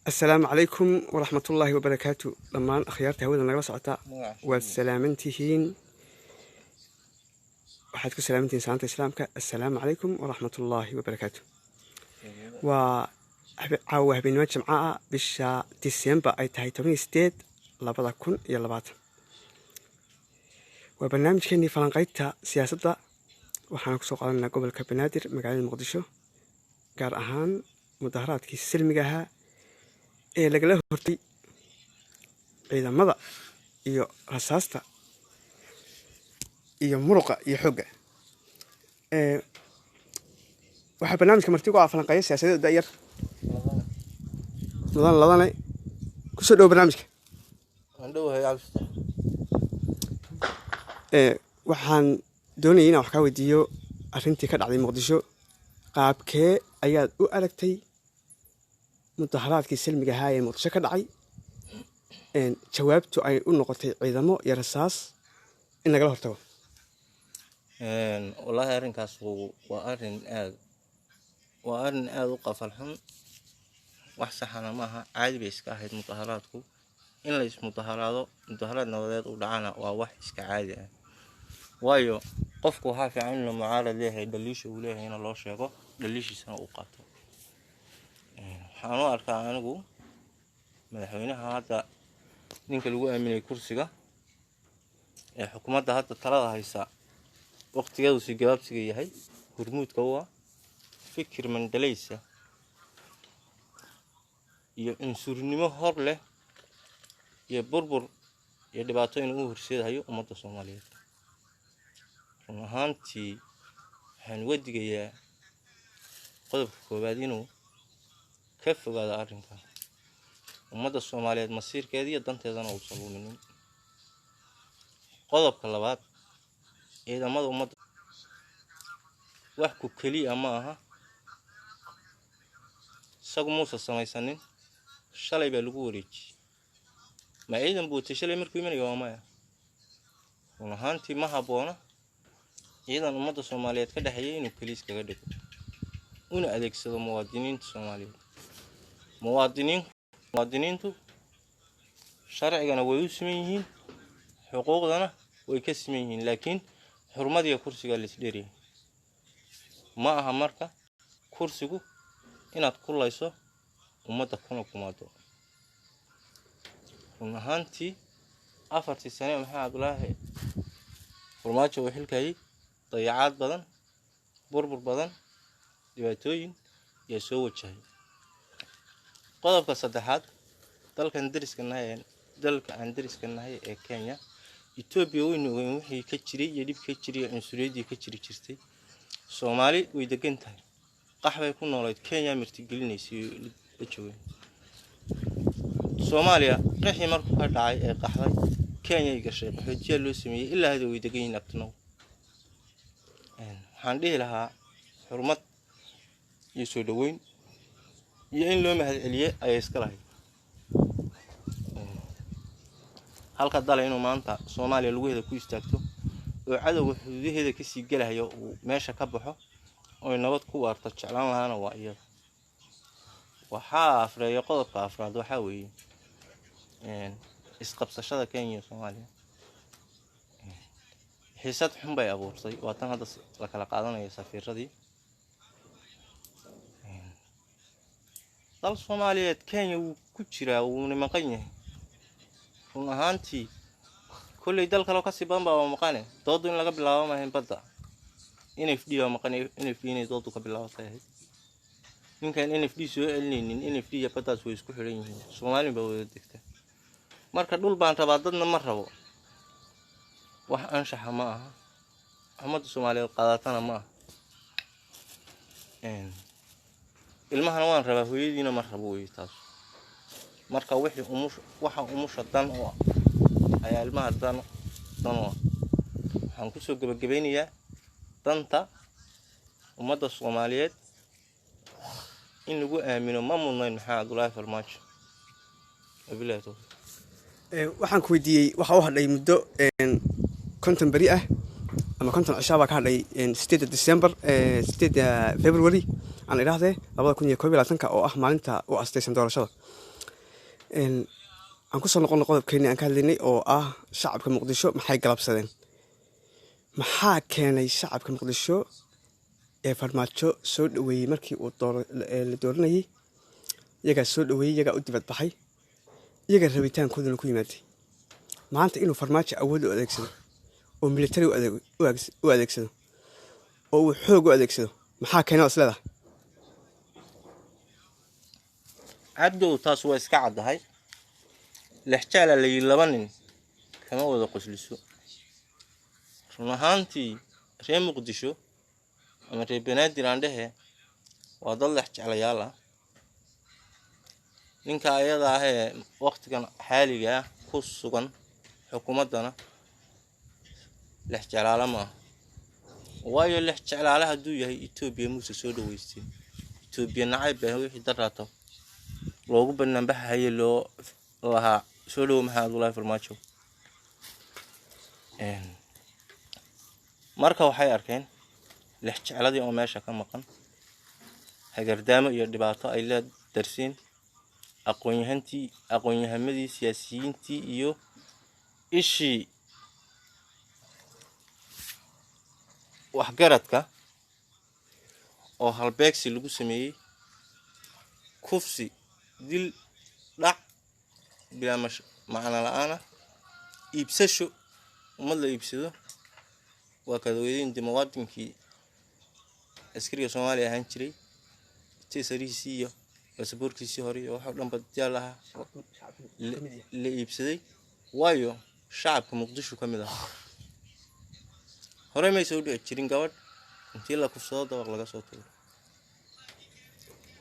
السلام عليكم ورحمة الله وبركاته. لما أخيارت هودا نقرأ سعطاء والسلامنتهين وحدكم سلامنتين سلامة إسلامك. السلام عليكم ورحمة الله وبركاته. وعاوه بينوات جمعاء بشا ديسمبر أي تهي توني ستيد لابدا كون يلا بات. وبرنامج كني فلانقيتها سياسة وحنا كسوق على قبل كبنادر مقالين مقدشو قار أهان مظاهرات كي السلميها ee lagala hortay ciidamada iyo rasaasta iyo muruqa iyo xoogga waxa barnaamijka martigu ah falanqeeyo siyaasadeed daayar ladana ku soo dhow barnaamijka waxaan doonayaa inaan wax ka weydiiyo arrintii ka dhacday Muqdisho qaabkee ayaad u aragtay mudaharaadkii salmiga ahaa ee Muqdisho ka dhacay jawaabtu ay u noqotay ciidamo iyo rasaas in laga hortago wallahi arrinkaas waa arrin aad u qafalxun wax saxana maaha caadi bay iska ahayd mudaharaadku in la ismudaharaado mudaharaad nabadeed u dhacana waa wax iska caadi ah waayo qofku waxa fiican inuu mucaarad leeyahay dhaliisha uu leeyahay in loo sheego dhaliishiisana uu qaato waxaan u arkaa anigu madaxweynaha hadda ninka lagu aaminay kursiga ee xukuumadda hadda talada haysa waqtigeedu si gaabsiga yahay hormuudka waa fikir mandalaysa iyo insurnimo hor leh iyo burbur iyo dhibaatooyin uu horseedayo ummadda Soomaaliyeed run ahaantii waxaan wadigayaa qodobka koowaad inuu ka fogaado arrinkan ummadda Soomaaliyeed masiirkeeda iyo danteedana uu saluuminin qodobka labaad ciidamada ummadda wax ku kaliya ma aha isagu muusa samaysanin shalay baa lagu wareejiyay ma ciidan buu tashalay markuu imanayo waa maya run ahaantii ma habboona ciidan ummadda Soomaaliyeed ka dhaxeeyay inuu kaliis kaga dhigo una adeegsado muwaadiniinta Soomaaliyeed muwaadiniintu sharcigana way u siman yihiin xuquuqdana way ka siman yihiin laakiin xurmadiga kursiga la isdheeriyay ma aha marka kursigu inaad kulayso ummadda kuna kumaado run ahaantii 4 sano maxaa Abdullaahi farmaajo uu xilkayay dayacaad badan burbur badan dhibaatooyin iyo soo wajahay qodobka saddexaad dalka aan dariska nahay ee Kenya Ethiopia wixii ka jiray iyo dib ka jiray insureedii ka jirtay Soomaali way degan tahay qaxbay ku noolayd Kenya martigelinaysay la joogay Soomaaliya qixii markuu ka dhacay ee qaxday Kenya ay gashay qaxootiga loo sameeyay ilaa hadda way degan yihiin abtano waxaan dhihi lahaa xurmad iyo soo dhaweyn iyo in loo mahad celiyo ay iska lahayd halka dal inuu maanta Soomaaliya lagu hada ku istaagto oo cadawga xuduudaheeda ka sii galayo uu meesha ka baxo oo nabad ku waarta jeclaan lahaana waa iyada waxa afreeyo qodobka afraad waxa weeye isqabsashada Kenya iyo Soomaaliya xiisad xun bay abuurtay waatan hadda la kala qaadanayo safiiradii dal Soomaaliyeed Kenya uu ku jiraa uu nimankan yahay run ahaantii kulli dal kale ka sii badan baa maqane doodu in laga bilaabo ma ahayn badda NFD oo maqane NFD inay doodu ka bilaabatay ninkan NFD soo celinaynin NFD ya baddaas way isku xiran yihiin Soomaaliya baa wada degta marka dhul baan rabaa dadna ma rabo wax anshaxa ma aha ummadda Soomaaliyeed qaadatana ma aha ilmahan waan rabaa hooyadiina ma rabo way taas marka waxa umusha dan oo ayaa ilmaha dan oo waxaan ku soo gabagabeynayaa danta ummadda Soomaaliyeed in lagu aamino ma mudnayn maxaa Abdullaahi farmaajo abilato waxaan ku weydiiyay waxa uu hadhay muddo konton bari ah ama konton cishaa baa ka hadhay 8 December 8 February aan idhaahdee 2021 oo ah maalinta u astaysan doorashada aan ku soo noqon qodobkeena aan ka hadlaynay oo ah shacabka Muqdisho maxay galabsadeen maxaa keenay shacabka Muqdisho ee farmaajo soo dhaweeyay markii uu la dooranayay iyaga soo dhaweeyay iyaga u dibad baxay iyaga rabitaankooda ku yimaaday maanta inuu farmaajo awood u adeegsado oo military u adeegsado oo uu xoog u adeegsado maxaa keenay islada cabdo taas waa iska cadahay lexjaala la laba nin kama wada qosliso run ahaantii reer Muqdisho ama reer Banaadir aan dhahe waa dad lexjaalayaal ah ninka ayada ah ee waqtigan xaaliga ah ku sugan xukuumadana lexjaalaala ma waayo lexjaalaala haduu yahay Itoobiya muuse soo dhaweystay Itoobiya nacayb ah wixii daraato loogu bannaanbaxay loo lahaa soo dhaw maxaa Abdullaahi Farmaajo marka waxay arkeen lexjaaladii oo meesha ka maqan hagardaamo iyo dhibaato ay la darsiin aqoon-yahanadii siyaasiyiintii iyo ishii waxgaradka oo halbeegsi lagu sameeyay kufsi dil dhac bila macna la'aana iibsasho umad la iibsado waa kadooyin dimuwaadinkii askariga Soomaaliya ahaan jiray tiisariisi iyo baasaboorkiisii hore waxa dhan badiyay laha la iibsaday waayo shacabka Muqdisho kamid ah hore ma soo dhici jirin gabadh intii la kufsado dabaq laga soo tuuro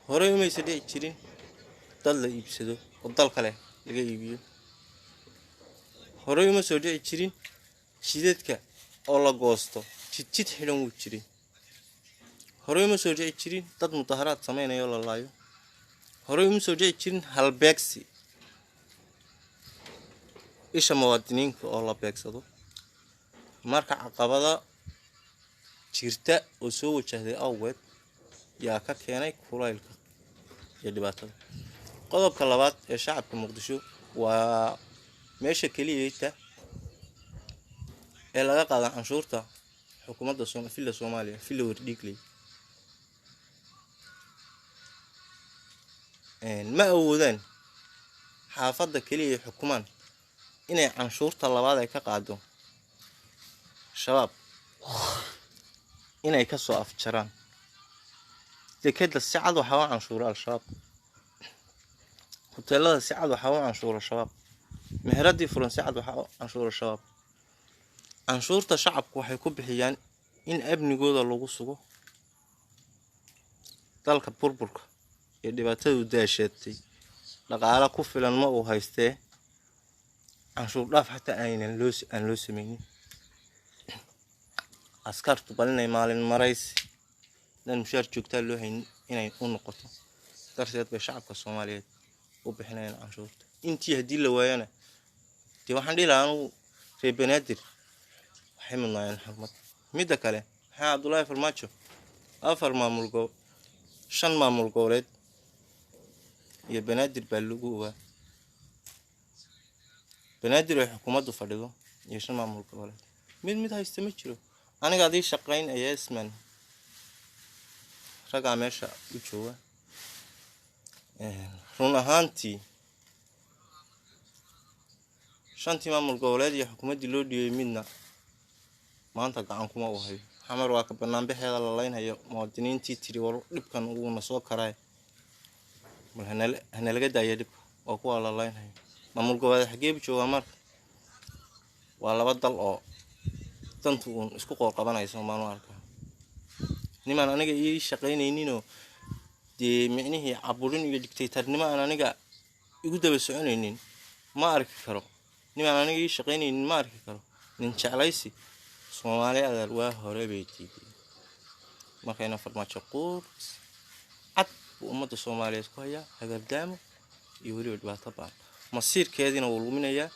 hore ma soo dhici jirin dad la iibsado oo dal kale laga iibiyo hore ma soo dhici jirin shidadka oo la goosto jid xiran uu jiray hore ma soo dhici jirin dad mudaharaad sameeynaya la laayo hore ma soo dhici jirin halbeegsi isha muwaadiniinta oo la beegsado marka caqabada jirta oo soo wajahday awgeed yaa ka keenay kulaylka iyo dhibaatada qodobka labaad ee shacabka Muqdisho waa meesha kaliya ee laga qaadan canshuurta xukuumadda Soomaaliya filla wardhigley ma awoodaan xaafadda kaliya xukuuman inay canshuurta labaad ay ka qaado shabaab inay ka soo afjaraan dekada sicad waxa uu canshuura al-shabaab hoteelada sicad waxa uu canshuura shabaab meheradii furan sicad waxa uu canshuura shabaab canshuurta shacabku waxay ku bixiyaan in abnigooda lagu sugo dalka burburka iyo dhibaatada daashatay dhaqaale ku filan ma uu haystee canshuur dhaaf xataa aan loo sameeynin askartu balinay maalin maraysi dan mushaar joogta loo hayn inay u noqoto darteed bay shacabka Soomaaliyeed u bixinayaan canshuurta intii hadii la waayana waxaan dhihi lahaa reer Banaadir waxay mudnaayeen xurmad midda kale maxaa Abdullaahi Farmaajo afar shan maamul goboleed iyo Banaadir baa lagu ogaa Banaadir ay xukuumaddu fadhido iyo shan maamul goboleed mid haysta ma jiro aniga adii shaqayn ayaa isman raga meesha u jooga run ahaantii shantii maamul goboleed iyo xukuumaddii loo dhiyay midna maanta gacan kuma u hayo xamar waa ka banaanbaxeeda la leenayo muwaadiniintii tiri war dhibkan uu na soo karay mal hanalaga daayay dhib oo kuwa la leenayo maamul goboleed xageeb jooga marka waa laba dal oo tantu isku qabanayso maanu arkaa niman aniga ii shaqaynayninoo dee micnihii caburin iyo dictatornimo aan aniga igu daba soconaynin ma arki karo niman aniga ii shaqaynaynin ma arki karo nin jeclaysi Soomaaliya waa hore bay tiiday markayna Farmaajo qoors cad ummadda Soomaaliyeed ku haya hagardaamo iyo waliba dhibaato baan masiirkeedina uu luminayaa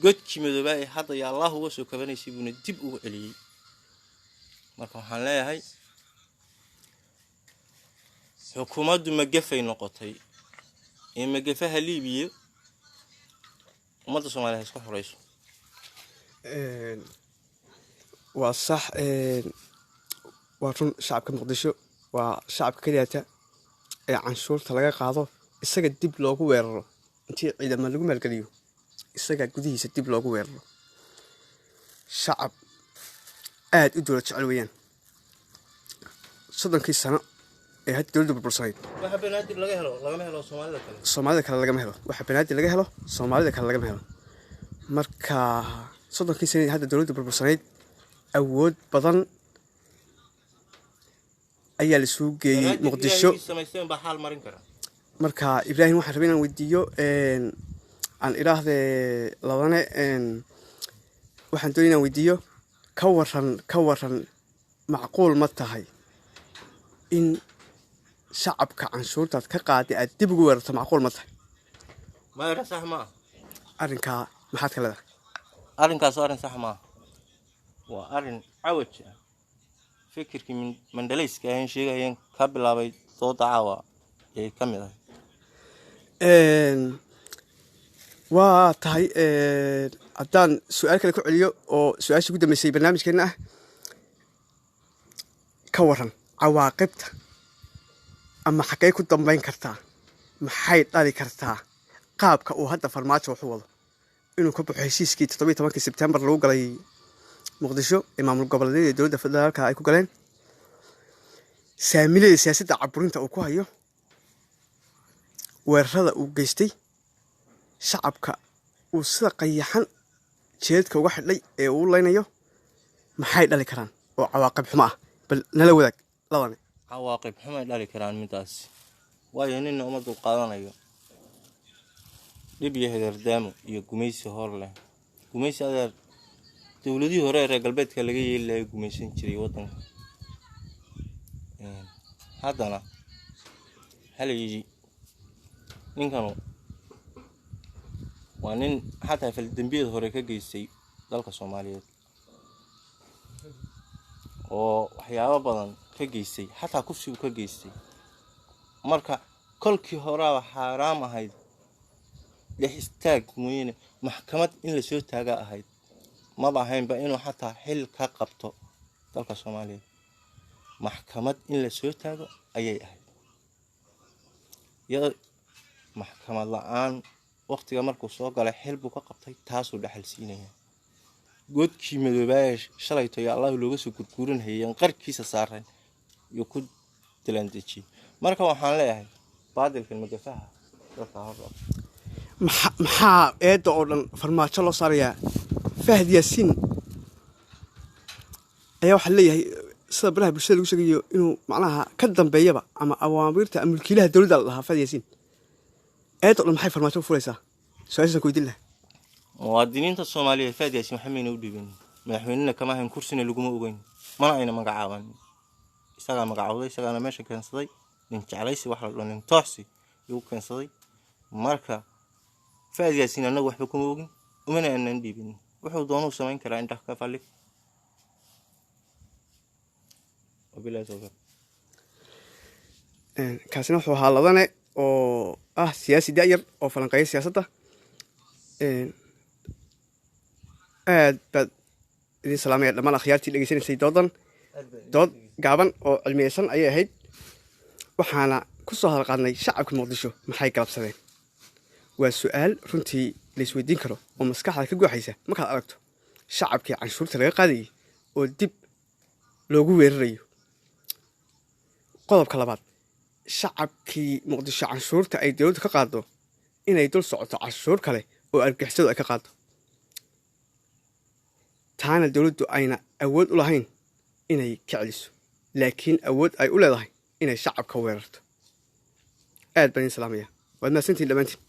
godkii madooba ee hadda ya Allah uga soo kabanaysay buna dib ugu celiyay marka waxaan leeyahay xukuumaddu magafay noqotay ee magafaha Liibiya ummadda Soomaaliyeed isku xoreyso waa sax waa run shacabka Muqdisho waa shacabka kaliyaata ee canshuurta laga qaado isaga dib loogu weeraro intii ciidamada lagu maalgeliyo isaga gudihiisa dib loogu weeraro shacab aad u dowlad jecel weeyaan soddonkii sano ee had dowladda burbursanayd waxa banaadir laga helo lagama helo Soomaalida kale lagama helo waxa banaadir laga helo Soomaalida kale lagama helo marka soddonkii sano hadda dowladda burbursanayd awood badan ayaa la soo geeyay Muqdisho sameeyeen baa xal marin kara marka Ibrahim waxaan rabay inaan weydiiyo aan iraahday labane waxaan doonayay inaan weydiiyo ka waran macquul ma tahay in shacabka canshuurtaad ka qaaday aad dib ugu weerarto macquul ma tahay ma yara sax ma arrinka maxaad ka leedahay arrinkaas arrin sax ma waa arrin cawaj fikirkii Mandaleyska ay sheegayeen ka bilaabay soo dacaawa ee kamid ah waa tahay haddaan su'aal kale ku celiyo oo su'aashii ugu dambeysay barnaamijkeena ah ka waran cawaaqibta ama xagee ku dambeyn kartaa maxay dhali kartaa qaabka uu hadda farmaajo wuxuu wado inuu ka baxo heshiiskii 17 September lagu galay Muqdisho ee maamul goboleedyada dowladda federaalka ay ku galeen saamilada siyaasadda caburinta uu ku hayo weerarada uu geystay shacabka uu sida qayaxan jeedka uga xidhay ee uu leynayo maxay dhali karaan oo cawaaqib xumo ah bal nala wadaag labane cawaaqib xumo dhali karaan midaas waayo nin umadu qaadanayo dib iyo heerdaamo iyo gumaysi hor leh gumaysi adeer dawladii hore ee galbeedka laga yeelay gumaysan jiray wadanka haddana halay ninkanu waa nin xataa fal dambiyada hore ka geystay dalka Soomaaliyeed oo waxyaabo badan ka geystay xataa kufsi uu ka geystay marka kolkii hore waxa xaraam ahayd lix istaag mooyeen maxkamad in la soo taaga ahayd ma baahaynba inuu xataa xil ka qabto dalka Soomaaliyeed maxkamad in la soo taago ayay ahayd iyada maxkamad la'aan waqtiga markuu soo galay xil buu ka qabtay taasoo dhaxal siinaya godkii madoobaay shalayto ya Allah looga soo gurguurin hayeen qarkiisa saaran iyo ku dilandeji marka waxaan leeyahay baadilkan magafaha dadka hor maxaa eedo oo dhan farmaajo loo saarayaa Fahd Yaasiin ayaa waxa leeyahay sida baraha bulshada lagu sheegayo inuu macnaha ka dambeeyaba ama awaamirta mulkiilaha dawladda lahaa Fahd Yaasiin eedo dhan maxay farmaajo u furaysaa su'aasha ku weydiin lahaa muwaadiniinta Soomaaliyeed Fahd Yaasiin waxa meena u dhibin madaxweynena kama ahayn kursina laguma ogeyn mana ayna magacaaban isaga magacawday isagana meesha keensaday nin jeclaysi wax la dhanin tooxsi uu keensaday marka Fahd Yaasiin anagu waxba kuma ogin umana aanan dhibin wuxuu doonuu sameyn karaa inta ka fali kaasina wuxuu ahaa ladane oo ah siyaasi da'yar oo falanqeeya siyaasadda aad baad idin salaamaya dhammaan akhyaartii dhegeysanaysay dood gaaban oo cilmiyeysan ayay ahayd waxaana ku soo hadalqaadnay shacabka Muqdisho maxay galabsadeen waa su'aal runtii la isweydiin karo oo maskaxda ka guuxaysa markaad aragto shacabkii canshuurta laga qaadayay oo dib loogu weerarayo qodobka labaad shacabkii Muqdisho canshuurta ay dawladdu ka qaado inay dul socoto canshuur kale oo argixisadu ay ka qaado taana dawladdu ayna awood u lahayn inay ka celiso laakiin awood ay u leedahay inay shacabka weerarto aad baan salaamaya waad mahadsantihiin dhammaantiin